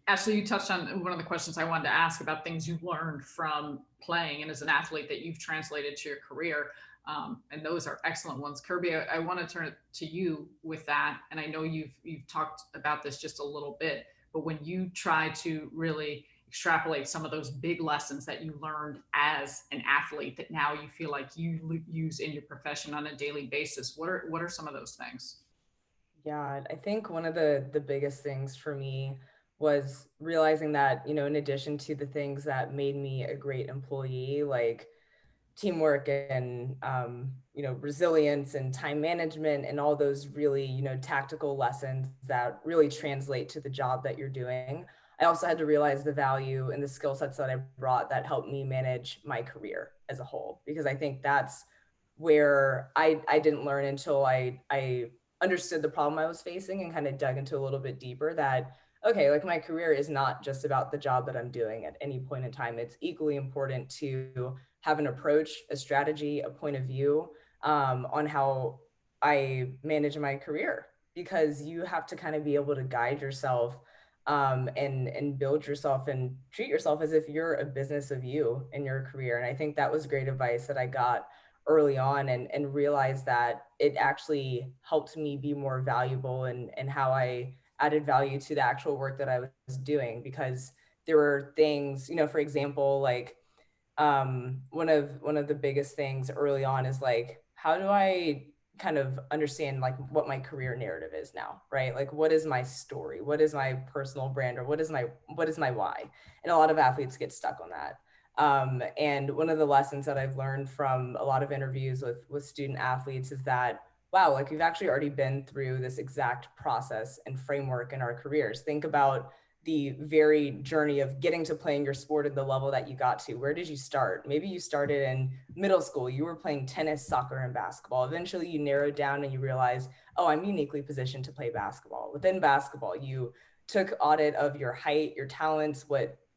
Ashley, you touched on one of the questions I wanted to ask about things you've learned from playing and as an athlete that you've translated to your career. And those are excellent ones. Kirby, I want to turn it to you with that. And I know you've talked about this just a little bit, but when you try to really extrapolate some of those big lessons that you learned as an athlete that now you feel like you use in your profession on a daily basis, what are some of those things? Yeah, I think one of the biggest things for me was realizing that, you know, in addition to the things that made me a great employee, like teamwork and you know, resilience and time management and all those really, you know, tactical lessons that really translate to the job that you're doing, I also had to realize the value and the skill sets that I brought that helped me manage my career as a whole, because I think that's where I didn't learn until I understood the problem I was facing and kind of dug into a little bit deeper that, okay, like my career is not just about the job that I'm doing at any point in time. It's equally important to have an approach, a strategy, a point of view on how I manage my career, because you have to kind of be able to guide yourself and build yourself and treat yourself as if you're a business of you in your career. And I think that was great advice that I got early on, and realized that it actually helped me be more valuable and how I added value to the actual work that I was doing. Because there were things, you know, for example, like one of the biggest things early on is like, how do I kind of understand like what my career narrative is now, right? Like, what is my story? What is my personal brand? Or what is my why? And a lot of athletes get stuck on that. And one of the lessons that I've learned from a lot of interviews with student athletes is that, wow, like we've actually already been through this exact process and framework in our careers. Think about the very journey of getting to playing your sport at the level that you got to. Where did you start? Maybe you started in middle school. You were playing tennis, soccer, and basketball. Eventually you narrowed down and you realized, oh, I'm uniquely positioned to play basketball. Within basketball, you took audit of your height, your talents,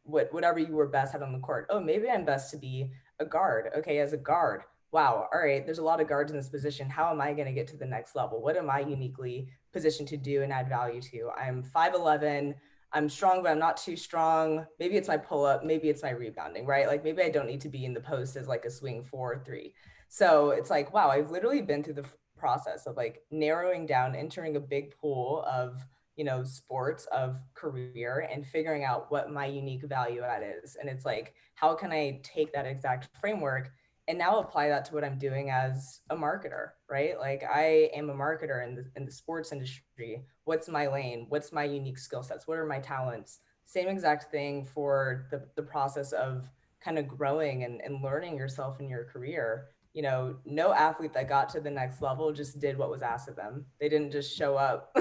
whatever you were best at on the court. Oh, maybe I'm best to be a guard. Okay, as a guard, wow, all right, there's a lot of guards in this position. How am I going to get to the next level? What am I uniquely positioned to do and add value to? I'm 5'11", I'm strong, but I'm not too strong. Maybe it's my pull-up, maybe it's my rebounding, right? Like maybe I don't need to be in the post as like a swing 4 or 3. So it's like, wow, I've literally been through the process of like narrowing down, entering a big pool of, you know, sports, of career, and figuring out what my unique value add is. And it's like, how can I take that exact framework and now apply that to what I'm doing as a marketer, right? Like I am a marketer in the sports industry. What's my lane? What's my unique skill sets? What are my talents? Same exact thing for the process of kind of growing and learning yourself in your career. You know, no athlete that got to the next level just did what was asked of them. They didn't just show up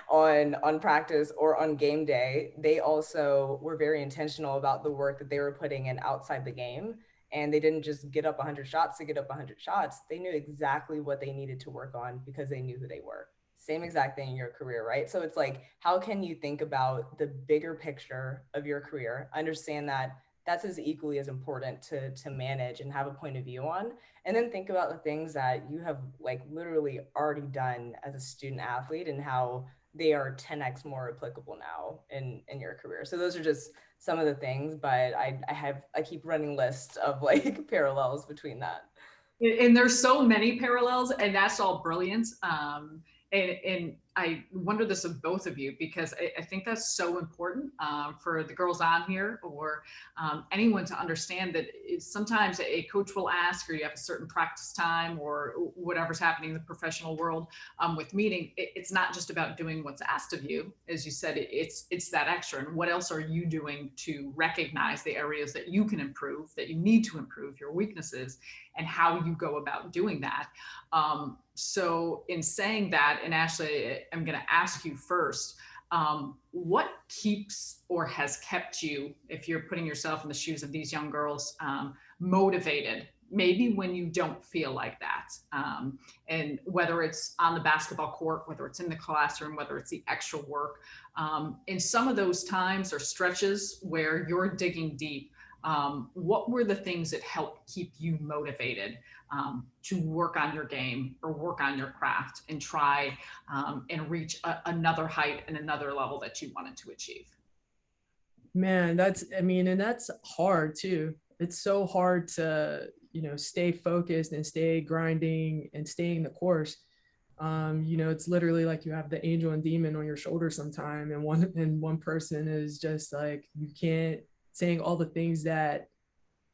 on practice or on game day. They also were very intentional about the work that they were putting in outside the game. And they didn't just get up 100 shots to get up 100 shots. They knew exactly what they needed to work on because they knew who they were. Same exact thing in your career, right? So it's like, how can you think about the bigger picture of your career, understand that that's as equally as important to manage and have a point of view on, and then think about the things that you have like literally already done as a student athlete and how they are 10x more applicable now in your career. So those are just some of the things, but I keep running lists of like parallels between that. And there's so many parallels, and that's all brilliant. And I wonder this of both of you, because I think that's so important for the girls on here, or anyone to understand that sometimes a coach will ask, or you have a certain practice time or whatever's happening in the professional world with meeting. It's not just about doing what's asked of you. As you said, it's that extra. And what else are you doing to recognize the areas that you can improve, that you need to improve, your weaknesses, and how you go about doing that. So in saying that, and Ashley, I'm going to ask you first, what keeps or has kept you, if you're putting yourself in the shoes of these young girls, motivated, maybe when you don't feel like that? And whether it's on the basketball court, whether it's in the classroom, whether it's the extra work, in some of those times or stretches where you're digging deep, what were the things that helped keep you motivated to work on your game or work on your craft and try and reach another height and another level that you wanted to achieve? Man, and that's hard too. It's so hard to, you know, stay focused and stay grinding and staying the course. You know, it's literally like you have the angel and demon on your shoulder sometime, and one person is just like, you can't, saying all the things that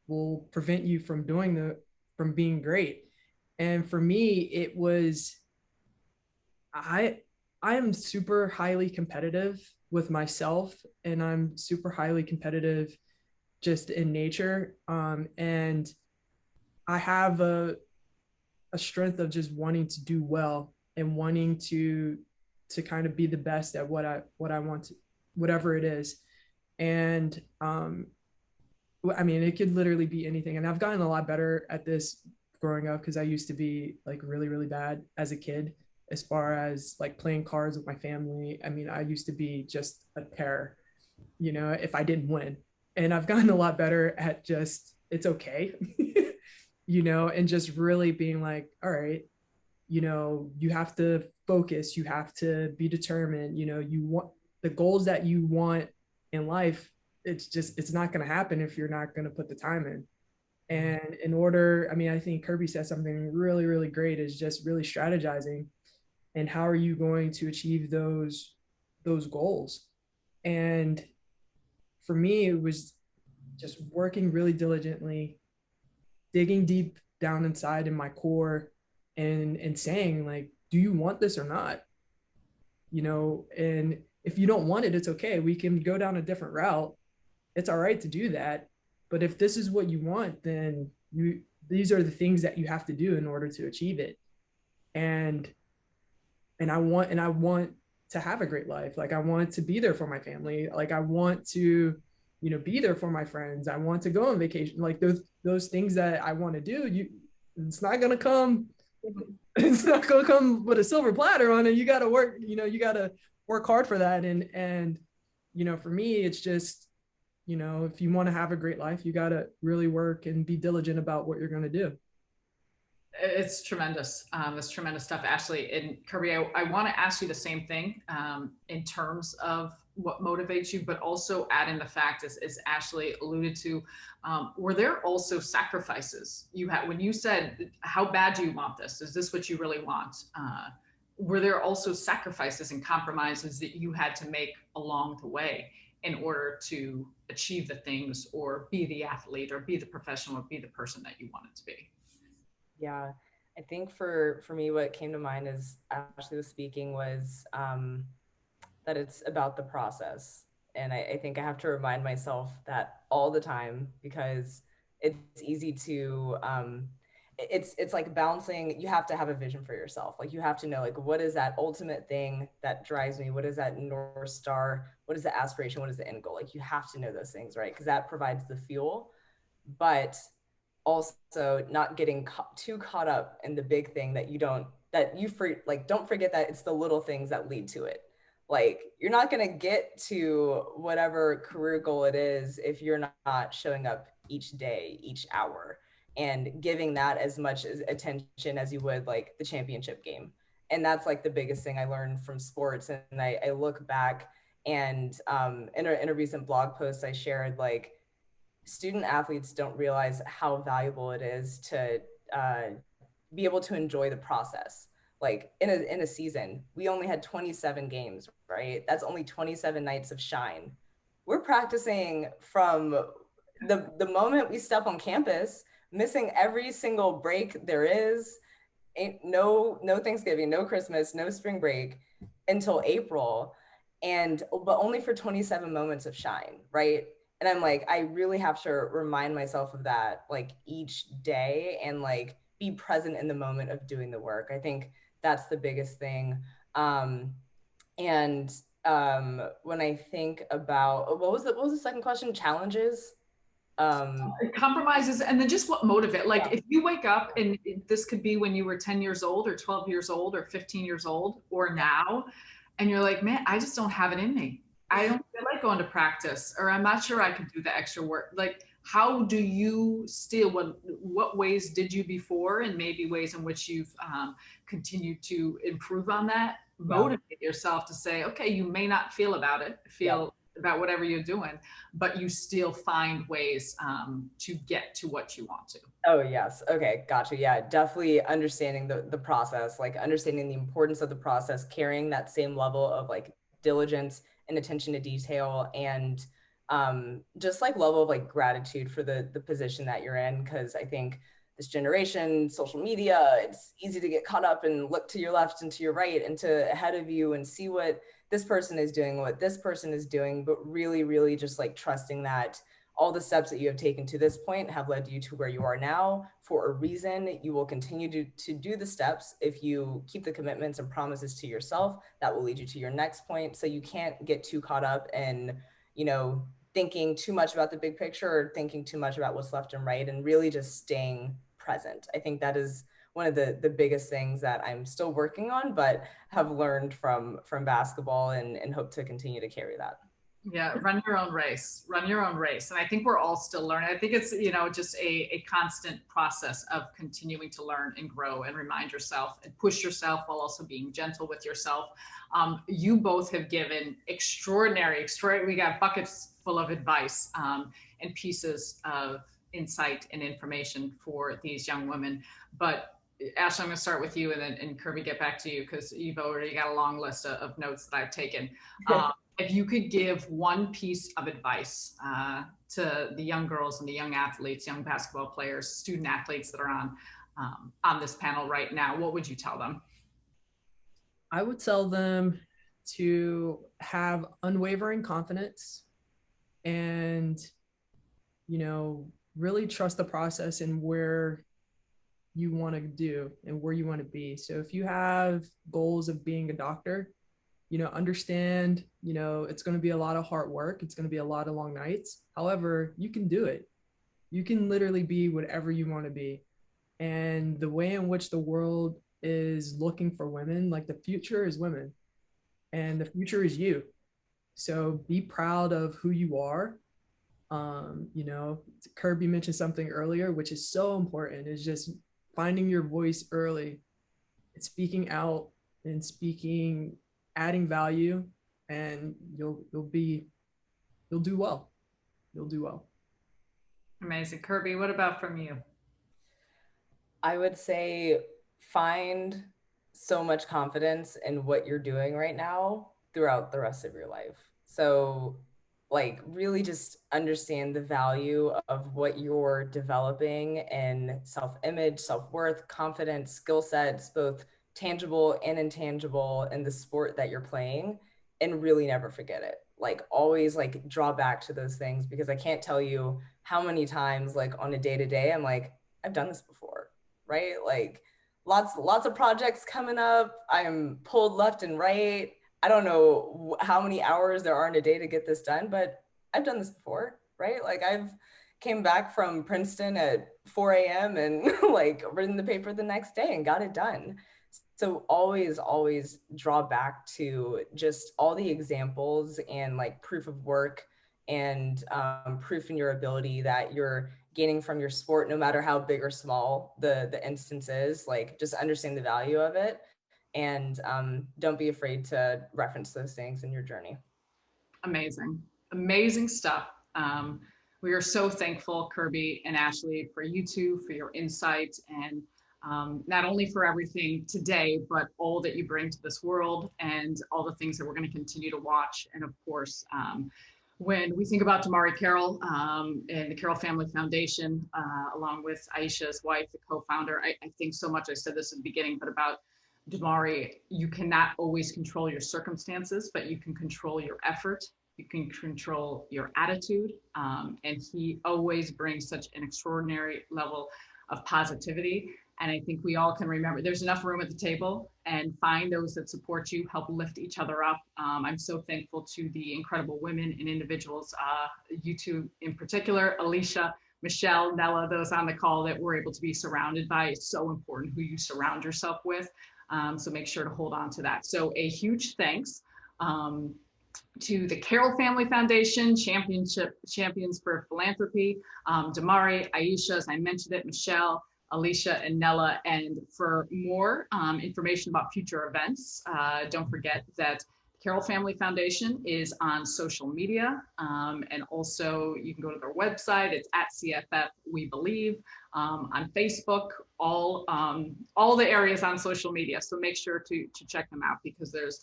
will prevent you from from being great. And for me, it was, I I am super highly competitive with myself, and I'm super highly competitive just in nature. And I have a strength of just wanting to do well and wanting to kind of be the best at what I want to, whatever it is. And I mean, it could literally be anything. And I've gotten a lot better at this growing up, because I used to be like really, really bad as a kid as far as like playing cards with my family. I mean, I used to be just a terror, you know, if I didn't win. And I've gotten a lot better at just, it's okay, you know, and just really being like, all right, you know, you have to focus, you have to be determined, you know, you want the goals that you want in life. It's not going to happen if you're not going to put the time in. And in order, I mean, I think Kirby said something really, really great, is just really strategizing. And how are you going to achieve those goals? And for me, it was just working really diligently, digging deep down inside in my core, and saying like, do you want this or not? You know, and if you don't want it, it's okay. We can go down a different route. It's all right to do that. But if this is what you want, then these are the things that you have to do in order to achieve it. And I want to have a great life. Like, I want to be there for my family. Like, I want to, you know, be there for my friends. I want to go on vacation. Like those things that I want to do, it's not gonna come. It's not gonna come with a silver platter on it. You got to work. You know, you got to work hard for that. And you know, for me, it's just, you know, if you want to have a great life, you got to really work and be diligent about what you're going to do. It's tremendous. It's tremendous stuff, Ashley. And Kirby, I want to ask you the same thing in terms of what motivates you, but also add in the fact, as Ashley alluded to, were there also sacrifices you had when you said, how bad do you want this? Is this what you really want? Were there also sacrifices and compromises that you had to make along the way in order to achieve the things, or be the athlete, or be the professional, or be the person that you wanted to be? Yeah, I think for me, what came to mind as Ashley was speaking was that it's about the process. And I think I have to remind myself that all the time, because it's easy to, it's like balancing. You have to have a vision for yourself. Like, you have to know, like, what is that ultimate thing that drives me? What is that North Star? What is the aspiration? What is the end goal? Like, you have to know those things, right? Because that provides the fuel. But also not getting too caught up in the big thing that don't forget that it's the little things that lead to it. Like, you're not going to get to whatever career goal it is if you're not showing up each day, each hour, and giving that as much attention as you would like the championship game. And that's like the biggest thing I learned from sports. And I look back, and in a recent blog post I shared, like, student athletes don't realize how valuable it is to be able to enjoy the process. Like, in a season, we only had 27 games, right? That's only 27 nights of shine. We're practicing from the moment we step on campus, missing every single break there is. No Thanksgiving, no Christmas, no spring break until April, but only for 27 moments of shine, right? And I'm like, I really have to remind myself of that, like, each day, and like be present in the moment of doing the work. I think that's the biggest thing. When I think about, what was the second question? Challenges? Compromises, and then just what motivate. Like, Yeah. if you wake up, and this could be when you were 10 years old, or 12 years old, or 15 years old, or now, and you're like, man, I just don't have it in me. I don't feel like going to practice, or I'm not sure I can do the extra work. Like, how do you still, what ways did you before, and maybe ways in which you've continued to improve on that, motivate yourself to say, okay, you may not feel about whatever you're doing, but you still find ways to get to what you want to. Oh, yes. Okay. Gotcha. Yeah. Definitely understanding the process, like understanding the importance of the process, carrying that same level of like diligence and attention to detail, and just like level of like gratitude for the position that you're in. Cause I think this generation, social media, it's easy to get caught up and look to your left and to your right and to ahead of you and see what this person is doing, what this person is doing, but really, really just like trusting that all the steps that you have taken to this point have led you to where you are now for a reason. You will continue to do the steps if you keep the commitments and promises to yourself. That will lead you to your next point. So you can't get too caught up in, thinking too much about the big picture or thinking too much about what's left and right, and really just staying present. I think that is one of the biggest things that I'm still working on, but have learned from basketball, and hope to continue to carry that. Yeah, run your own race. And I think we're all still learning. I think it's, just a constant process of continuing to learn and grow and remind yourself and push yourself while also being gentle with yourself. You both have given extraordinary, we got buckets full of advice and pieces of insight and information for these young women. But Ashley, I'm going to start with you, and Kirby, get back to you because you've already got a long list of notes that I've taken. If you could give one piece of advice to the young girls and the young athletes, young basketball players, student athletes that are on this panel right now, what would you tell them? I would tell them to have unwavering confidence and, really trust the process and where you want to do and where you want to be. So if you have goals of being a doctor, understand, it's going to be a lot of hard work. It's going to be a lot of long nights. However, you can do it. You can literally be whatever you want to be. And the way in which the world is looking for women, like the future is women and the future is you. So be proud of who you are. Kirby mentioned something earlier, which is so important, is just finding your voice early and speaking out and adding value, and you'll do well. You'll do well. Amazing. Kirby, what about from you? I would say find so much confidence in what you're doing right now throughout the rest of your life. So like really just understand the value of what you're developing in self-image, self-worth, confidence, skill sets, both tangible and intangible in the sport that you're playing, and really never forget it. Like always like draw back to those things, because I can't tell you how many times like on a day-to-day I'm like, I've done this before, right? Like lots of projects coming up. I'm pulled left and right. I don't know how many hours there are in a day to get this done, but I've done this before, right? Like I've came back from Princeton at 4 a.m. and like written the paper the next day and got it done. So always draw back to just all the examples and like proof of work and proof in your ability that you're gaining from your sport, no matter how big or small the instance is. Like just understand the value of it, and don't be afraid to reference those things in your journey. Amazing stuff. We are so thankful, Kirby and Ashley, for you two, for your insights, and not only for everything today, but all that you bring to this world and all the things that we're going to continue to watch. And of course, when we think about DeMarre Carroll and the Carroll Family Foundation, along with Aisha's wife, the co-founder, I think so much, I said this at the beginning, but about DeMarre, you cannot always control your circumstances, but you can control your effort. You can control your attitude. And he always brings such an extraordinary level of positivity. And I think we all can remember there's enough room at the table, and find those that support you, help lift each other up. I'm so thankful to the incredible women and individuals, you two in particular, Alicia, Michelle, Nella, those on the call that we're able to be surrounded by. It's so important who you surround yourself with. So make sure to hold on to that. So a huge thanks to the Carroll Family Foundation, Champions for Philanthropy, DeMarre, Aisha, as I mentioned it, Michelle, Alicia, and Nella. And for more information about future events, don't forget that Carroll Family Foundation is on social media, and also you can go to their website. It's at CFF We Believe, on Facebook, all the areas on social media. So make sure to check them out, because there's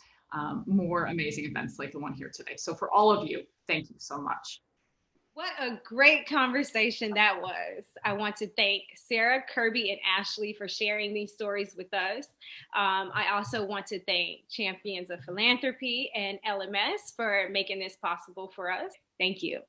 more amazing events like the one here today. So for all of you, thank you so much. What a great conversation that was. I want to thank Sarah, Kirby, and Ashley for sharing these stories with us. I also want to thank Champions of Philanthropy and LMS for making this possible for us. Thank you.